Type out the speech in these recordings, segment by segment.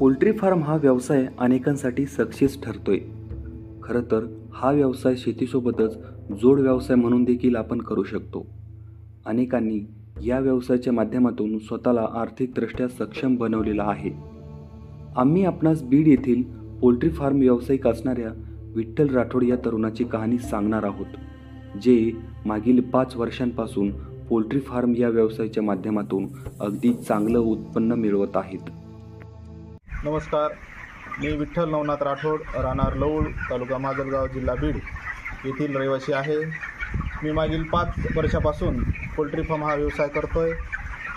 Poultry form हा व्यवसाय अनेकांसाठी सक्सेस ठरतोय. खरं तर हा व्यवसाय शेतीसोबतच जोड व्यवसाय म्हणून देखील आपण करू शकतो. अनेकांनी या व्यवसायाच्या माध्यमातून स्वतःला आर्थिकदृष्ट्या सक्षम बनवलेला आहे. आम्ही आपणास बीड येथील पोल्ट्री फार्म व्यावसायिक असणाऱ्या विठ्ठल राठोड या तरुणाची कहाणी सांगणार आहोत, जे मागील 5 वर्षांपासून पोल्ट्री फार्म या व्यवसायाच्या माध्यमातून अगदी चांगलं उत्पन्न मिळवत आहेत. नमस्कार, मी विठ्ठल नवनाथ राठोड, राहणार लवळ, तालुका माजलगाव, जिल्हा बीड येथील रहिवासी आहे. मी मागील 5 वर्षापासून पोल्ट्री फार्म हा व्यवसाय करतो आहे.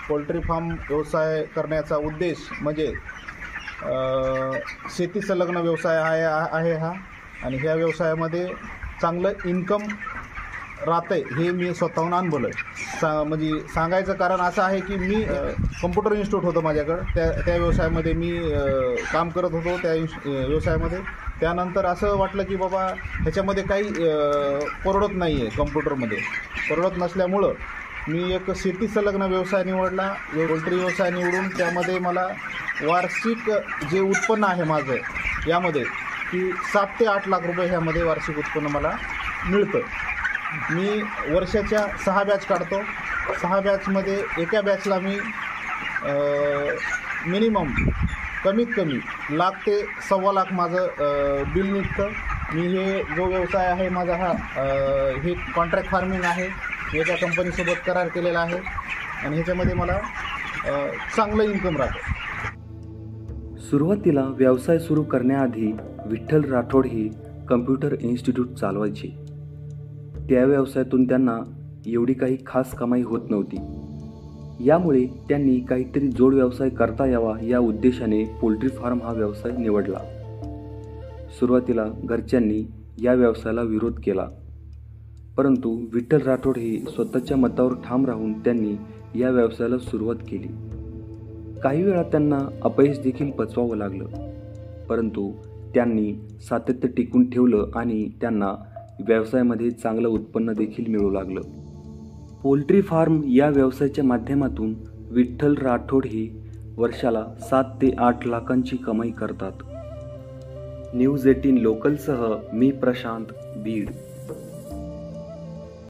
पोल्ट्री फार्म व्यवसाय करण्याचा उद्देश म्हणजे शेती संलग्न व्यवसाय आहे हा, आणि ह्या व्यवसायामध्ये चांगलं इन्कम राहतं आहे हे मी स्वतःहून अनुभवलं आहे. म्हणजे सांगायचं कारण असं आहे की मी कम्प्युटर इन्स्टिट्यूट होतं माझ्याकडं, त्या व्यवसायामध्ये मी काम करत होतो त्या व्यवसायामध्ये. त्यानंतर असं वाटलं की बाबा ह्याच्यामध्ये काही परवडत नाही आहे, कम्प्युटरमध्ये परवडत नसल्यामुळं मी एक शेती संलग्न व्यवसाय निवडला. पोल्ट्री व्यवसाय निवडून त्यामध्ये मला वार्षिक जे उत्पन्न आहे माझं यामध्ये की 7 ते 8 लाख रुपये ह्यामध्ये वार्षिक उत्पन्न मला मिळतं. मी वर्षाच्या 6 बॅच काढतो. 6 बॅचमध्ये एका बॅचला मी मिनिमम कमीत कमी लाख ते 1.25 लाख माझं बिल निघतं. मी हे जो व्यवसाय आहे माझा हा हे कॉन्ट्रॅक्ट फार्मिंग आहे. एका कंपनीसोबत करार केलेला आहे आणि ह्याच्यामध्ये मला चांगलं इन्कम राहतं. सुरुवातीला व्यवसाय सुरू करण्याआधी विठ्ठल राठोड हे कम्प्युटर इन्स्टिट्यूट चालवायचे. त्या व्यवसायातून त्यांना एवढी काही खास कमाई होत नव्हती. यामुळे त्यांनी काहीतरी जोड व्यवसाय करता यावा या उद्देशाने पोल्ट्री फार्म हा व्यवसाय निवडला. सुरुवातीला घरच्यांनी या व्यवसायाला विरोध केला, परंतु विठ्ठल राठोड हे स्वतःच्या मतावर ठाम राहून त्यांनी या व्यवसायाला सुरुवात केली. काही वेळा त्यांना अपयश देखील पचवावं लागलं, परंतु त्यांनी सातत्य टिकून ठेवलं आणि त्यांना व्यवसायामध्ये चांगलं उत्पन्न देखील मिळू लागलं. पोल्ट्री फार्म या व्यवसायाच्या माध्यमातून विठ्ठल राठोड हे वर्षाला 7 ते 8 लाखांची कमाई करतात. न्यूज 18 लोकलसह मी प्रशांत, बीड.